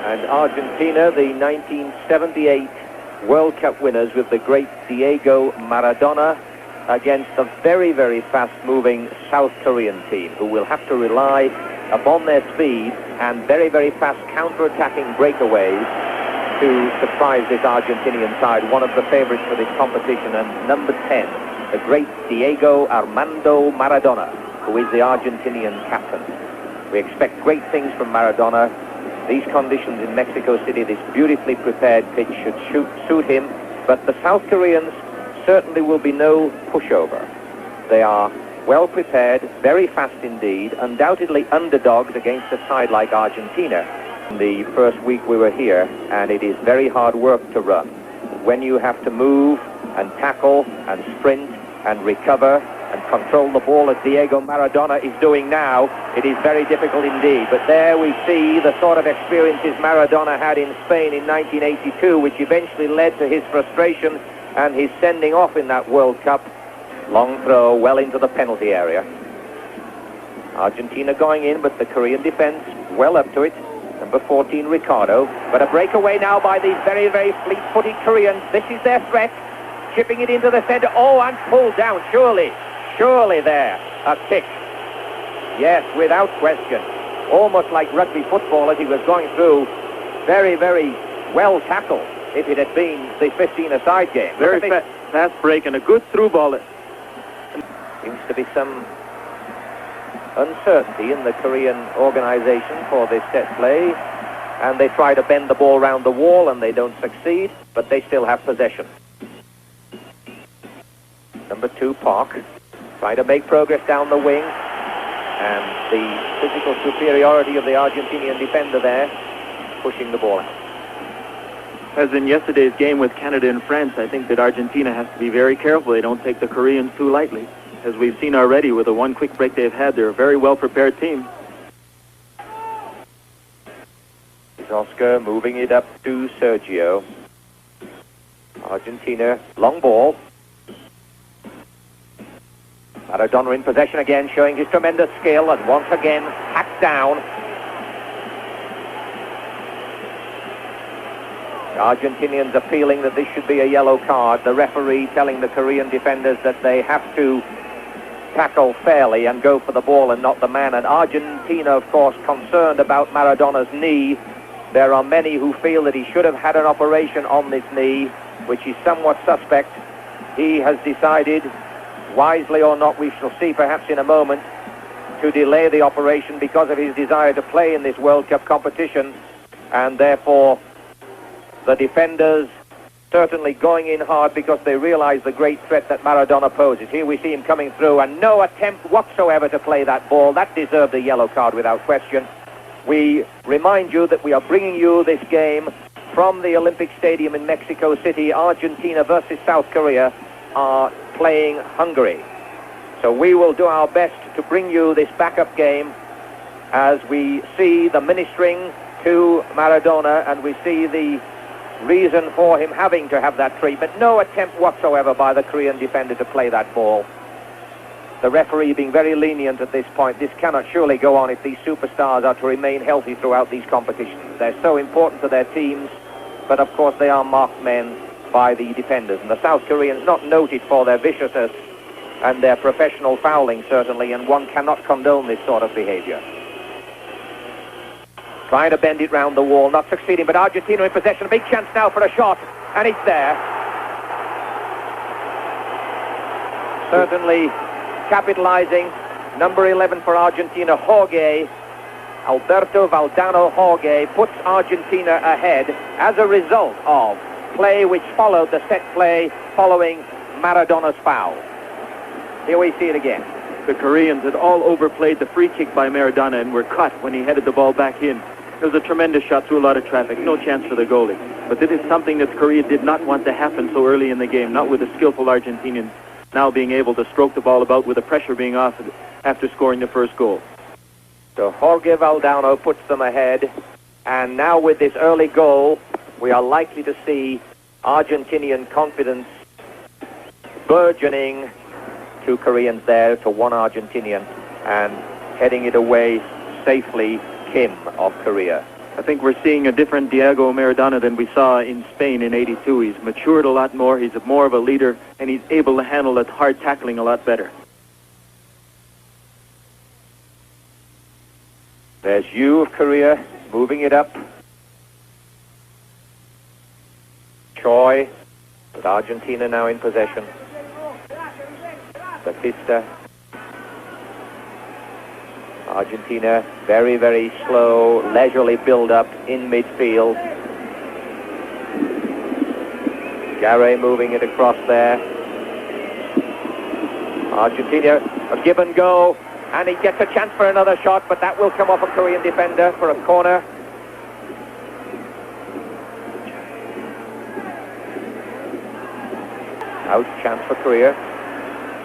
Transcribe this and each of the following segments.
And Argentina, the 1978 World Cup winners with the great Diego Maradona, against a very, very fast-moving South Korean team who will have to rely upon their speed and very, very fast counter-attacking breakaways to surprise this Argentinian side, one of the favorites for this competition, and number 10, the great Diego Armando Maradona, who is the Argentinian captain. We expect great things from Maradona. These conditions in Mexico City, this beautifully prepared pitch should suit him, but the South Koreans certainly will be no pushover. They are well prepared, very fast indeed, undoubtedly underdogs against a side like Argentina. In the first week we were here, and it is very hard work to run. When you have to move and tackle and sprint and recover and control the ball as Diego Maradona is doing now, it is very difficult indeed. But there we see the sort of experiences Maradona had in Spain in 1982, which eventually led to his frustration and his sending off in that World Cup. Long throw well into the penalty area. Argentina going in, but the Korean defense well up to it. Number 14, Ricardo. But a breakaway now by these very, very fleet-footed Koreans. This is their threat. Chipping it into the center. Oh, and pulled down. Surely there. A kick. Yes, without question. Almost like rugby football as he was going through. Very, very well tackled. If it had been the 15-a-side game. Very fast break and a good through ball. Seems to be some uncertainty in the Korean organization for this set play. And they try to bend the ball around the wall and they don't succeed, but they still have possession. Number 2, Park, trying to make progress down the wing. And the physical superiority of the Argentinian defender there, pushing the ball out. As in yesterday's game with Canada and France, I think that Argentina has to be very careful they don't take the Koreans too lightly. As we've seen already with the one quick break they've had, they're a very well-prepared team. Oscar moving it up to Sergio. Argentina, long ball. Maradona in possession again, showing his tremendous skill, and once again hacked down. The Argentinians appealing that this should be a yellow card. The referee telling the Korean defenders that they have to tackle fairly and go for the ball and not the man. And Argentina, of course, concerned about Maradona's knee. There are many who feel that he should have had an operation on this knee, which is somewhat suspect. He has decided, wisely or not, we shall see perhaps in a moment, to delay the operation because of his desire to play in this World Cup competition. And therefore, the defenders certainly going in hard because they realize the great threat that Maradona poses. Here we see him coming through, and no attempt whatsoever to play that ball. That deserved a yellow card without question. We remind you that we are bringing you this game from the Olympic Stadium in Mexico City. Argentina versus South Korea are playing Hungary. So we will do our best to bring you this backup game as we see the ministering to Maradona and we see the reason for him having to have that treatment. No attempt whatsoever by the Korean defender to play that ball. The referee being very lenient at this point. This cannot surely go on if these superstars are to remain healthy throughout these competitions. They're so important to their teams, but of course they are marked men by the defenders. And the South Koreans not noted for their viciousness and their professional fouling, certainly, and one cannot condone this sort of behavior. Trying to bend it round the wall, not succeeding, but Argentina in possession. A big chance now for a shot, and it's there. Certainly capitalizing. Number 11 for Argentina, Jorge, Alberto Valdano Jorge, puts Argentina ahead as a result of play which followed the set play following Maradona's foul. Here we see it again. The Koreans had all overplayed the free kick by Maradona and were caught when he headed the ball back in. It was a tremendous shot through a lot of traffic, no chance for the goalie. But this is something that Korea did not want to happen so early in the game, not with the skillful Argentinians now being able to stroke the ball about with the pressure being off after scoring the first goal. So Jorge Valdano puts them ahead, and now with this early goal, we are likely to see Argentinian confidence burgeoning. 2 Koreans there to 1 Argentinian, and heading it away safely, Kim of Korea. I think we're seeing a different Diego Maradona than we saw in Spain in '82. He's matured a lot more, he's more of a leader, and he's able to handle that hard tackling a lot better. There's Yu of Korea moving it up. Choi, with Argentina now in possession. Batista. Argentina very, very slow, leisurely build-up in midfield. Garre moving it across there. Argentina, a give and go, and he gets a chance for another shot, but that will come off a Korean defender for a corner. Out chance for Korea.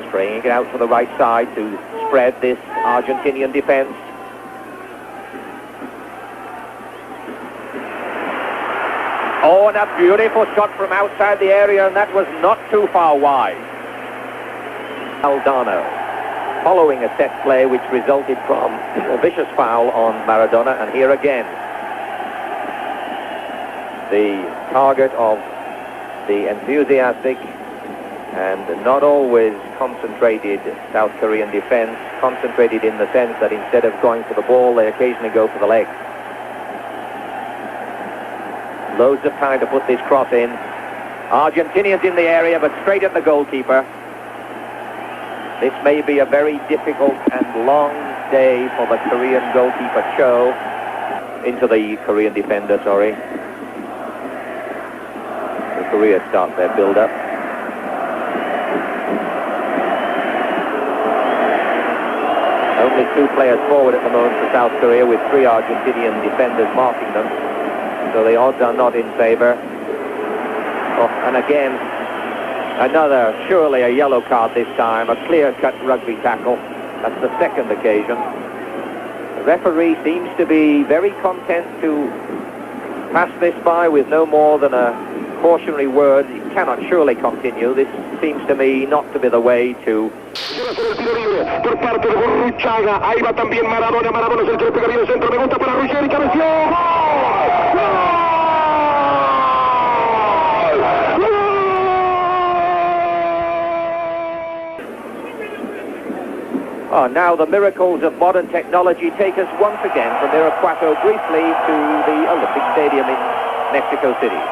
Spraying it out to the right side to spread this Argentinian defense. Oh, and a beautiful shot from outside the area, and that was not too far wide. Aldano, following a set play which resulted from a vicious foul on Maradona, and here again, the target of the enthusiastic and not always concentrated South Korean defense, concentrated in the sense that instead of going for the ball, they occasionally go for the legs. Loads of time to put this cross in. Argentinians in the area, but straight at the goalkeeper. This may be a very difficult and long day for the Korean goalkeeper Cho. Into the Korean defender, sorry. The Korea start their build-up. Only 2 players forward at the moment for South Korea, with 3 Argentinian defenders marking them. So the odds are not in favor. Oh, and again, another, surely a yellow card this time, a clear-cut rugby tackle. That's the second occasion. The referee seems to be very content to pass this by with no more than a cautionary word. It cannot surely continue. This seems to me not to be the way to... Por parte de Burruchaga, ahí va también Maradona, Maradona es el que le pegaría el centro, me gusta para Ruggeri y cabeció. Oh, now the miracles of modern technology take us once again from Irapuato briefly to the Olympic Stadium in Mexico City.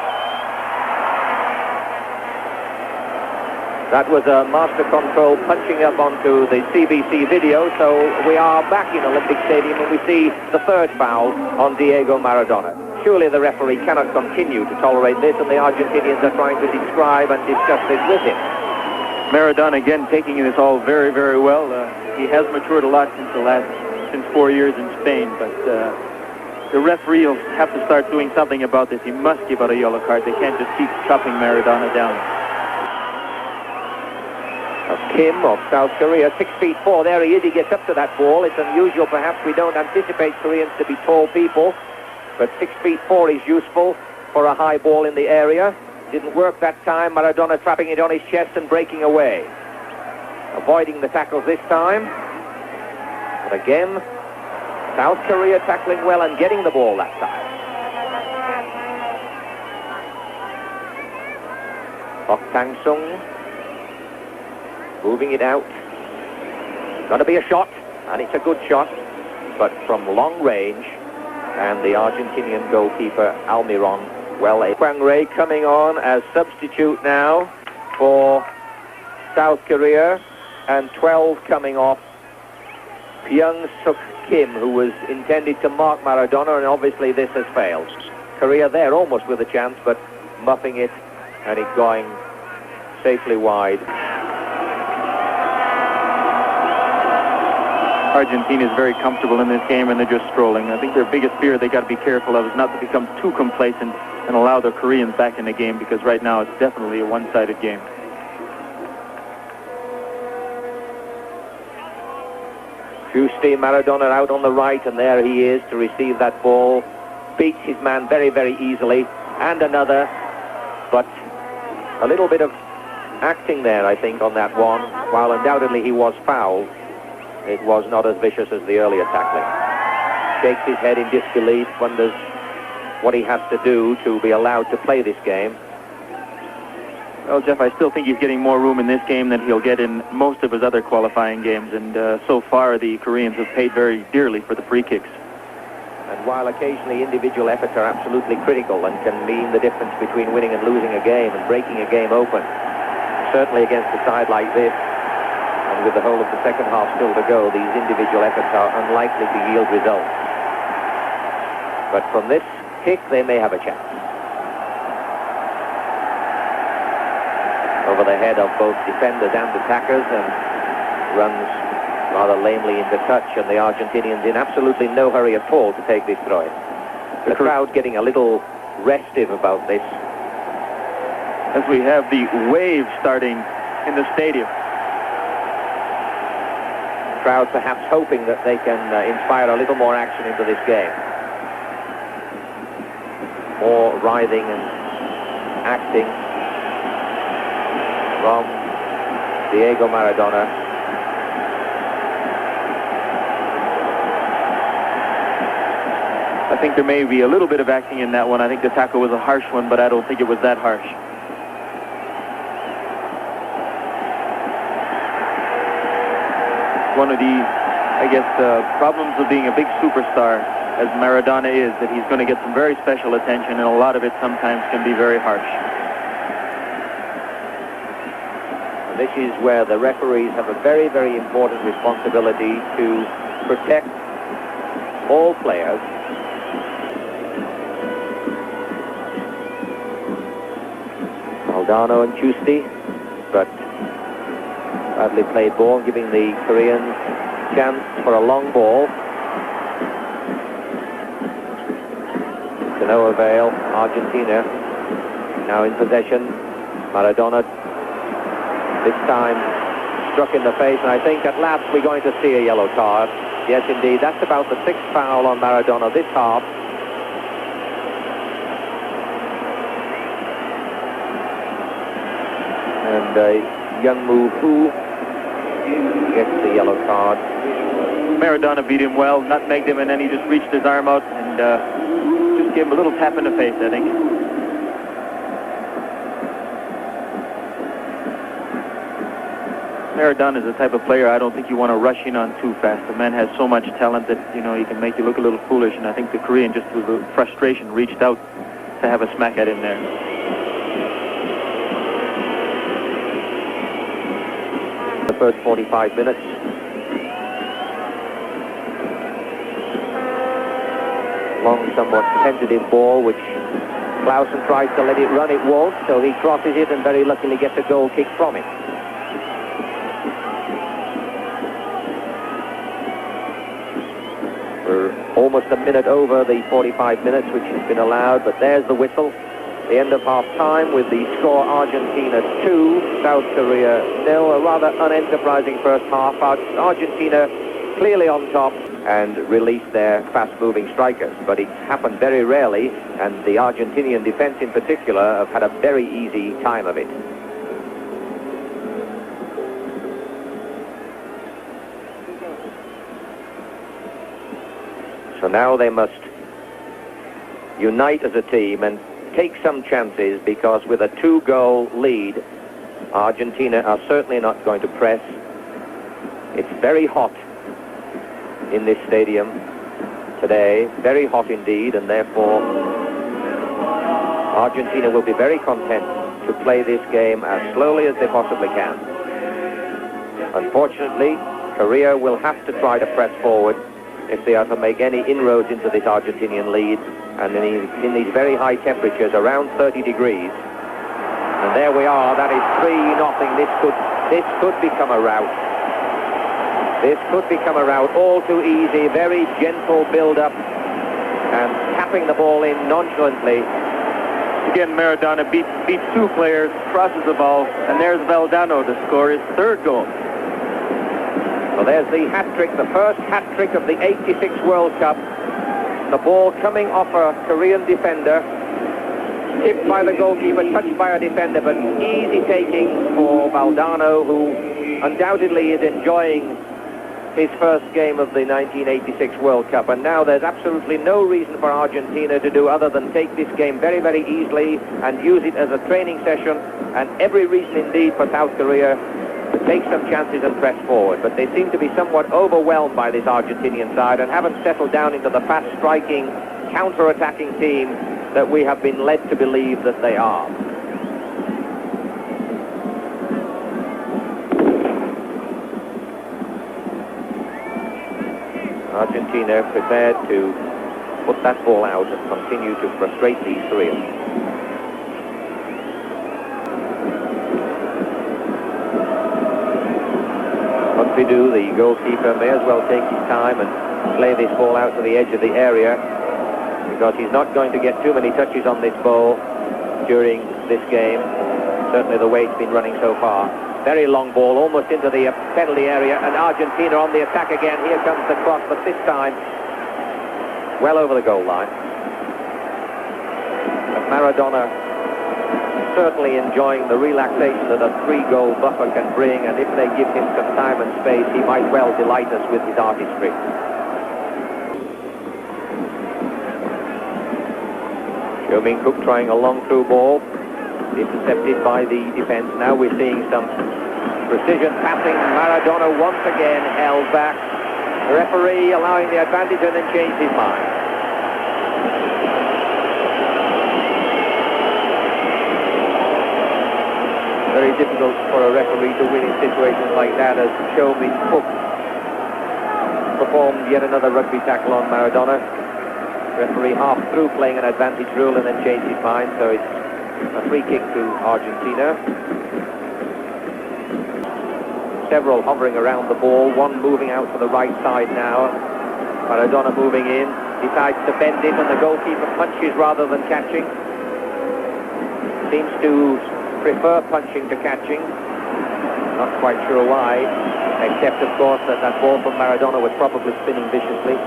That was a master control punching up onto the CBC video, so we are back in Olympic Stadium and we see the third foul on Diego Maradona. Surely the referee cannot continue to tolerate this, and the Argentinians are trying to describe and discuss this with him. Maradona again taking this all very, very well. He has matured a lot since 4 years in Spain, but the referee will have to start doing something about this. He must give out a yellow card. They can't just keep chopping Maradona down. Kim of South Korea, 6'4". There he is. He gets up to that ball. It's unusual. Perhaps we don't anticipate Koreans to be tall people, but 6'4" is useful for a high ball in the area. Didn't work that time. Maradona trapping it on his chest and breaking away. Avoiding the tackles this time. But again, South Korea tackling well and getting the ball that time. Bok Tang-sung moving it out. Going to be a shot, and it's a good shot, but from long range. And the Argentinian goalkeeper Almiron, well, Kwang Rae coming on as substitute now for South Korea, and 12 coming off Pyung Suk Kim, who was intended to mark Maradona, and obviously this has failed. Korea there almost with a chance, but muffing it, and it going safely wide. Argentina is very comfortable in this game, and they're just strolling. I think their biggest fear they got to be careful of is not to become too complacent and allow the Koreans back in the game, because right now it's definitely a one-sided game. Giusti, Maradona out on the right, and there he is to receive that ball. Beats his man very, very easily. And another, but a little bit of acting there, I think, on that one. While undoubtedly he was fouled, it was not as vicious as the earlier tackling. Shakes his head in disbelief, wonders what he has to do to be allowed to play this game. Well, Jeff, I still think he's getting more room in this game than he'll get in most of his other qualifying games, and so far the Koreans have paid very dearly for the free kicks. And while occasionally individual efforts are absolutely critical and can mean the difference between winning and losing a game and breaking a game open, certainly against a side like this, and with the whole of the second half still to go, these individual efforts are unlikely to yield results. But from this kick, they may have a chance. Over the head of both defenders and attackers, and runs rather lamely into touch, and the Argentinians in absolutely no hurry at all to take this throw. The crowd getting a little restive about this. As we have the wave starting in the stadium. Crowd perhaps hoping that they can inspire a little more action into this game. More writhing and acting from Diego Maradona. I think there may be a little bit of acting in that one. I think the tackle was a harsh one, but I don't think it was that harsh. One of the, I guess, problems of being a big superstar as Maradona is that he's going to get some very special attention, and a lot of it sometimes can be very harsh. This is where the referees have a very, very important responsibility to protect all players. Maldano and Chusti, but badly played ball, giving the Koreans chance for a long ball. To no avail. Argentina now in possession. Maradona this time struck in the face, and I think at last we're going to see a yellow card. Yes, indeed. That's about the 6th foul on Maradona this half. And Young Moo Fu gets the yellow card. Maradona beat him well, nutmegged him, and then he just reached his arm out and just gave him a little tap in the face, I think. Maradona is the type of player I don't think you want to rush in on too fast. The man has so much talent that, you know, he can make you look a little foolish, and I think the Korean, just with the frustration, reached out to have a smack at him there. The first 45 minutes. Long, somewhat tentative ball, which Clausen tries to let it run, it won't, so he crosses it and very luckily gets a goal kick from it. We're almost a minute over the 45 minutes which has been allowed, but there's the whistle. The end of half-time with the score Argentina 2, South Korea 0. A rather unenterprising first half. Argentina clearly on top and released their fast-moving strikers, but it's happened very rarely, and the Argentinian defense in particular have had a very easy time of it. So now they must unite as a team and take some chances, because with a 2-goal lead, Argentina are certainly not going to press. It's very hot in this stadium today, very hot indeed, and therefore Argentina will be very content to play this game as slowly as they possibly can. Unfortunately, Korea will have to try to press forward if they are to make any inroads into this Argentinian lead, and in these very high temperatures, around 30 degrees. And there we are, that is 3-0. This could become a rout. This could become a rout, all too easy, very gentle build-up, and tapping the ball in nonchalantly. Again, Maradona beats 2 players, crosses the ball, and there's Valdano to score his 3rd goal. Well, there's the hat-trick, the first hat-trick of the 86 World Cup. The ball coming off a Korean defender, tipped by the goalkeeper, touched by a defender, but easy taking for Valdano, who undoubtedly is enjoying his first game of the 1986 World Cup, and now there's absolutely no reason for Argentina to do other than take this game very, very easily and use it as a training session, and every reason indeed for South Korea to take some chances and press forward. But they seem to be somewhat overwhelmed by this Argentinian side and haven't settled down into the fast-striking, counter-attacking team that we have been led to believe that they are. Argentina prepared to put that ball out and continue to frustrate these Koreans. Partido, the goalkeeper, may as well take his time and play this ball out to the edge of the area, because he's not going to get too many touches on this ball during this game, certainly the way it's been running so far. Very long ball, almost into the penalty area, and Argentina on the attack again. Here comes the cross, but this time well over the goal line. But Maradona certainly enjoying the relaxation that a 3-goal buffer can bring, and if they give him some time and space, he might well delight us with his artistry. Min-Cook trying a long through ball, intercepted by the defense. Now we're seeing some precision passing. Maradona once again held back. The referee allowing the advantage and then changed his mind. Very difficult for a referee to win in situations like that, as Min-Cook performed yet another rugby tackle on Maradona. Referee half through playing an advantage rule and then changed his mind, so it's a free kick to Argentina. Several hovering around the ball, one moving out to the right side now. Maradona moving in, decides to bend it, and the goalkeeper punches rather than catching. Seems to prefer punching to catching. Not quite sure why, except of course that ball from Maradona was probably spinning viciously.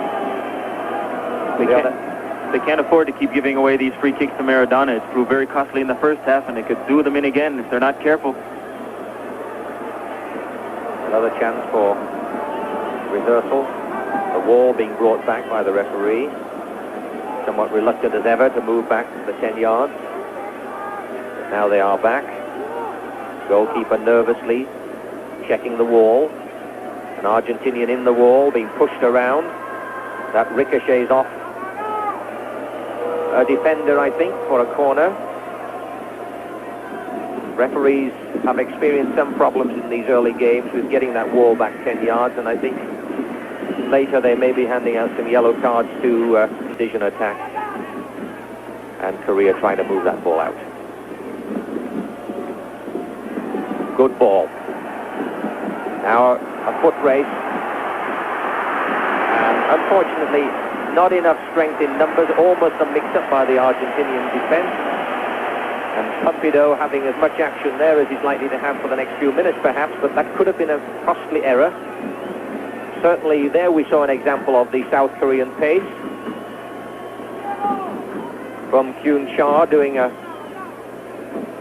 They can't afford to keep giving away these free kicks to Maradona. It's proved very costly in the first half, and they could do them in again if they're not careful. Another chance for reversal. The wall being brought back by the referee. Somewhat reluctant as ever to move back the 10 yards. But now they are back. Goalkeeper nervously checking the wall. An Argentinian in the wall being pushed around. That ricochets off a defender, I think, for a corner. Referees have experienced some problems in these early games with getting that wall back 10 yards, and I think later they may be handing out some yellow cards to decision attack, and Korea trying to move that ball out. Good ball. Now a foot race, and unfortunately not enough strength in numbers, almost a mix-up by the Argentinian defense. And Partido having as much action there as he's likely to have for the next few minutes perhaps, but that could have been a costly error. Certainly there we saw an example of the South Korean pace. From Kyun-Cha doing a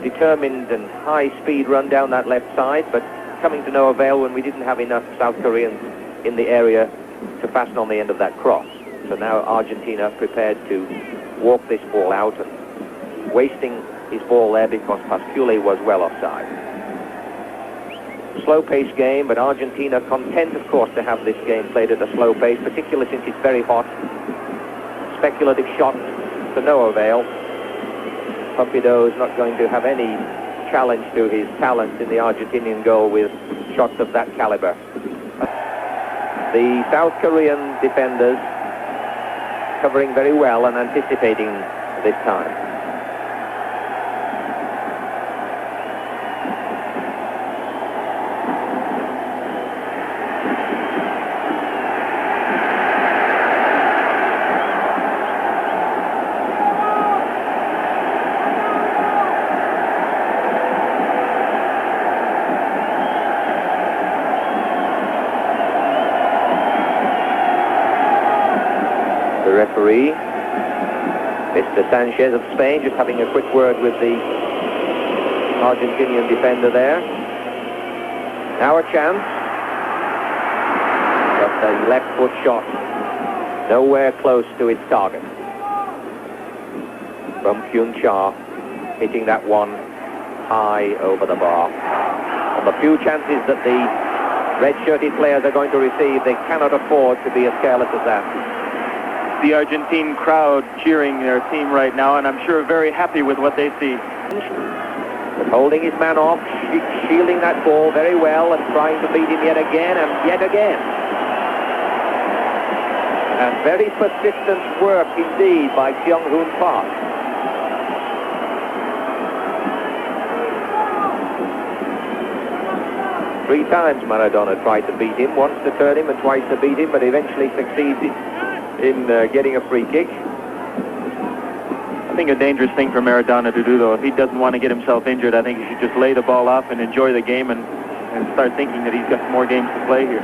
determined and high-speed run down that left side, but coming to no avail when we didn't have enough South Koreans in the area to fasten on the end of that cross. So now Argentina prepared to walk this ball out, and wasting his ball there because Pascule was well offside. Slow-paced game, but Argentina content, of course, to have this game played at a slow pace, particularly since it's very hot. Speculative shots to no avail. Partido is not going to have any challenge to his talent in the Argentinian goal with shots of that caliber. The South Korean defenders covering very well and anticipating this time. The referee, Mr. Sanchez of Spain, just having a quick word with the Argentinian defender there. Now a chance. The the left foot shot nowhere close to its target. From Kyun Cha, hitting that one high over the bar. On the few chances that the red-shirted players are going to receive, they cannot afford to be as careless as that. The Argentine crowd cheering their team right now, and I'm sure very happy with what they see. But holding his man off, shielding that ball very well and trying to beat him yet again and yet again. And very persistent work indeed by Kyung-Hoon Park. Three times Maradona tried to beat him, once to turn him and twice to beat him, but eventually succeeded in getting a free kick. I think a dangerous thing for Maradona to do, though. If he doesn't want to get himself injured, I think he should just lay the ball off and enjoy the game and start thinking that he's got more games to play here.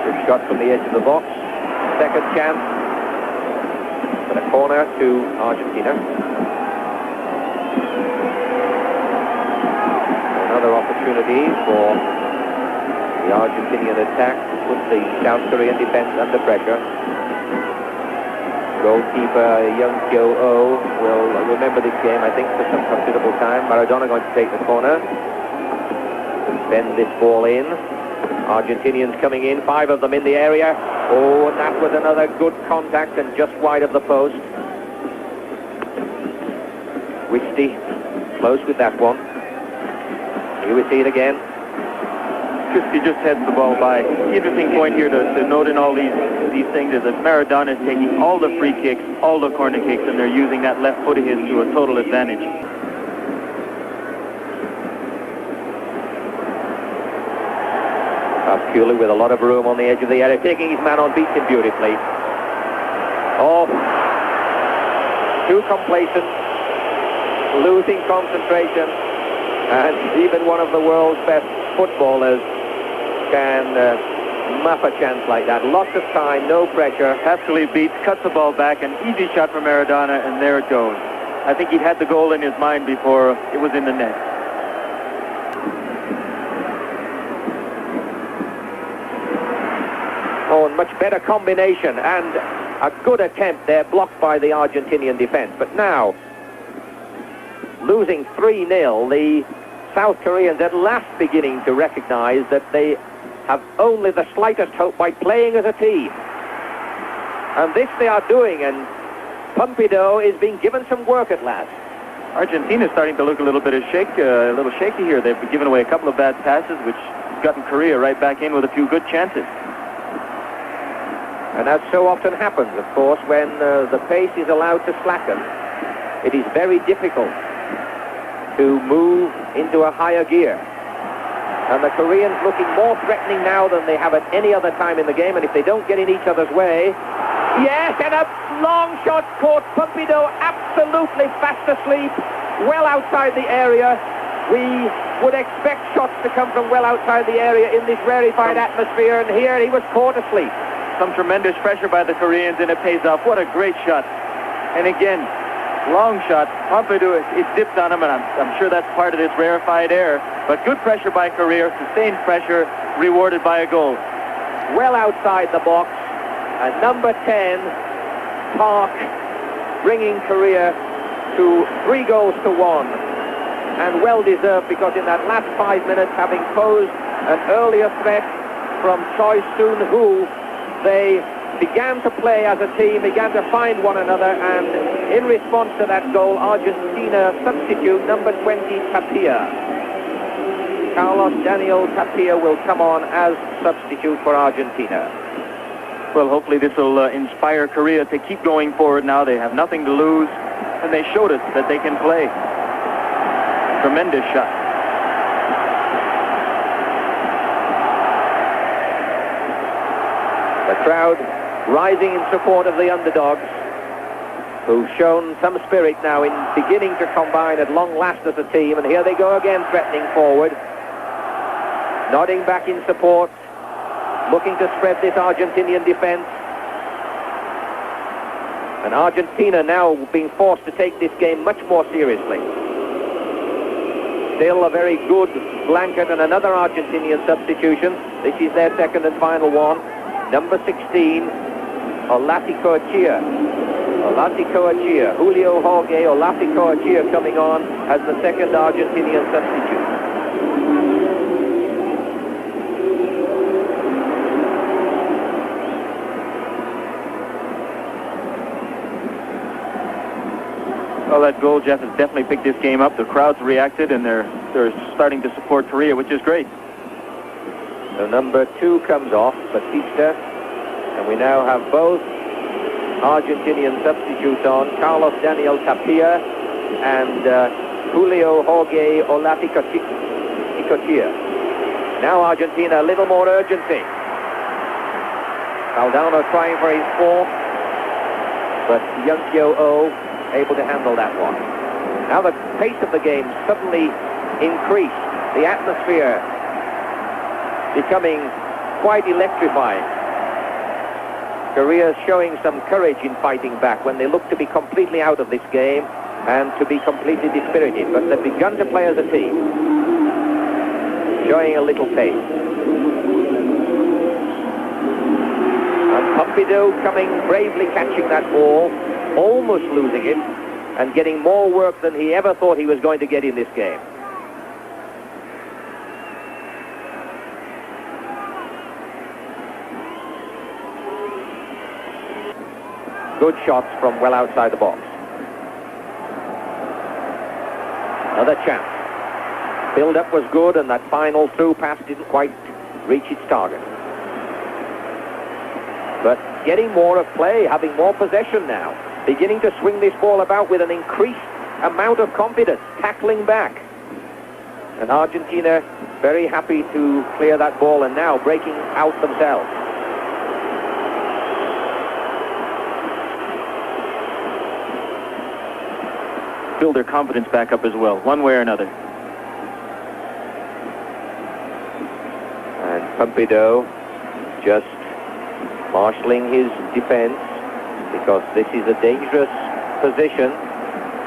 Good shot from the edge of the box. Second chance. But a corner to Argentina. Another opportunity for the Argentinian attack to put the South Korean defense under pressure. Goalkeeper Young Kyo-oh will remember this game, I think, for some considerable time. Maradona going to take the corner. Bend this ball in. Argentinians coming in, 5 of them in the area. Oh, and that was another good contact and just wide of the post. Wisty close with that one. Here we see it again. He just heads the ball by. The interesting point here to note in all these things is that Maradona is taking all the free kicks, all the corner kicks, and they're using that left foot of his to a total advantage. Cooley with a lot of room on the edge of the area, taking his man on, beats him beautifully. Oh, too complacent, losing concentration, and even one of the world's best footballers can muff a chance like that. Lots of time, no pressure. Absolutely beats, cuts the ball back, an easy shot from Maradona, and there it goes. I think he'd had the goal in his mind before it was in the net. Oh, and much better combination, and a good attempt there, blocked by the Argentinian defense. But now, losing 3-0, the South Koreans at last beginning to recognize that they have only the slightest hope by playing as a team. And this they are doing, and Partido is being given some work at last. Argentina is starting to look a little shaky here. They've given away a couple of bad passes, which has gotten Korea right back in with a few good chances. And as so often happens, of course, when the pace is allowed to slacken, it is very difficult to move into a higher gear. And the Koreans looking more threatening now than they have at any other time in the game, and if they don't get in each other's way... Yes, and a long shot caught. Partido absolutely fast asleep, well outside the area. We would expect shots to come from well outside the area in this rarefied atmosphere, and here he was caught asleep. Some tremendous pressure by the Koreans, and it pays off. What a great shot. And again, long shot. Partido, it dipped on him, and I'm sure that's part of this rarefied air. But good pressure by Korea, sustained pressure, rewarded by a goal. Well outside the box. And number 10, Park, bringing Korea to 3-1. And well deserved, because in that last 5 minutes, having posed an earlier threat from Choi Soon-hoo, they began to play as a team, began to find one another, and in response to that goal, Argentina substitute number 20, Tapia. Carlos Daniel Tapia will come on as substitute for Argentina. Well, hopefully this will inspire Korea to keep going forward now. They have nothing to lose, and they showed us that they can play. Tremendous shot. The crowd rising in support of the underdogs, who've shown some spirit now in beginning to combine at long last as a team, and here they go again, threatening forward, nodding back in support, looking to spread this Argentinian defense. And Argentina now being forced to take this game much more seriously. Still a very good blanket and another Argentinian substitution. This is their second and final one. Number 16, Olaticoachia. Julio Jorge Olaticoachia coming on as the second Argentinian substitute. Well, that goal, Jeff, has definitely picked this game up. The crowds reacted, and they're starting to support Korea, which is great. So number 2 comes off, Batista, and we now have both Argentinian substitutes on, Carlos Daniel Tapia and Julio Jorge Olaticoachia. Now Argentina, a little more urgency. Valdano trying for his fourth, but Youngkyo Oh able to handle that one. Now the pace of the game suddenly increased. The atmosphere becoming quite electrifying. Korea showing some courage in fighting back when they look to be completely out of this game and to be completely dispirited. But they've begun to play as a team, showing a little pace. And Partido coming, bravely catching that ball, almost losing it, and getting more work than he ever thought he was going to get in this game. Good shots from well outside the box. Another chance. Build-up was good, and that final through pass didn't quite reach its target. But getting more of play, having more possession now, beginning to swing this ball about with an increased amount of confidence, tackling back. And Argentina very happy to clear that ball and now breaking out themselves. Build their confidence back up as well, one way or another. And Partido just marshalling his defense, because this is a dangerous position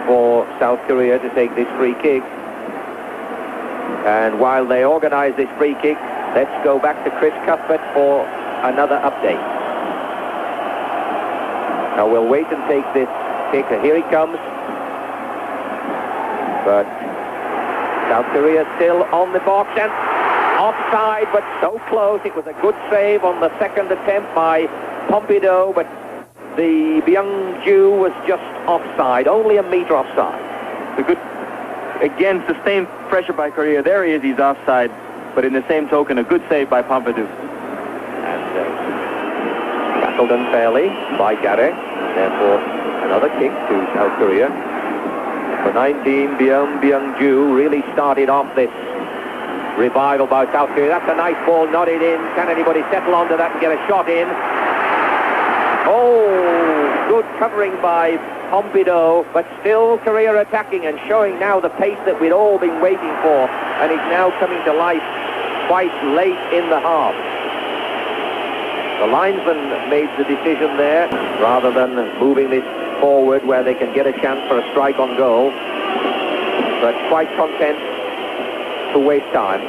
for South Korea to take this free kick. And while they organize this free kick, let's go back to Chris Cuthbert for another update. Now we'll wait and take this kick. Here he comes. But South Korea still on the box and offside, but so close. It was a good save on the second attempt by Partido, but the Byung-ju was just offside, only a meter offside. The good, again, sustained pressure by Korea. There he is, he's offside, but in the same token, a good save by Partido. And tackled unfairly by Gareth, therefore another kick to South Korea. For 19, Byung-ju really started off this revival by South Korea. That's a nice ball, nodded in. Can anybody settle onto that and get a shot in? Oh, good covering by Partido, but still Korea attacking and showing now the pace that we'd all been waiting for, and is now coming to life quite late in the half. The linesman made the decision there, rather than moving this forward where they can get a chance for a strike on goal, but quite content to waste time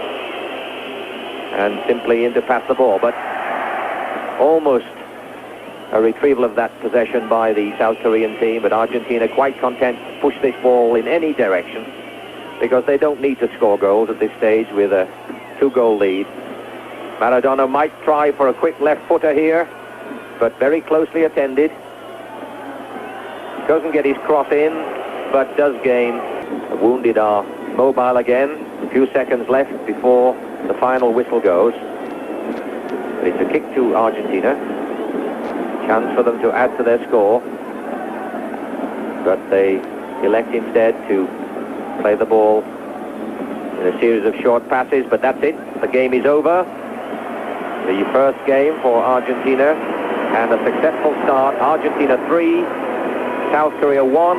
and simply in to pass the ball. But almost a retrieval of that possession by the South Korean team, but Argentina quite content to push this ball in any direction, because they don't need to score goals at this stage with a 2-goal lead. Maradona might try for a quick left footer here, but very closely attended. Doesn't get his cross in, but does gain. The wounded are mobile again. A few seconds left before the final whistle goes. But it's a kick to Argentina. Chance for them to add to their score. But they elect instead to play the ball in a series of short passes. But that's it. The game is over. The first game for Argentina, and a successful start. Argentina 3, South Korea 1.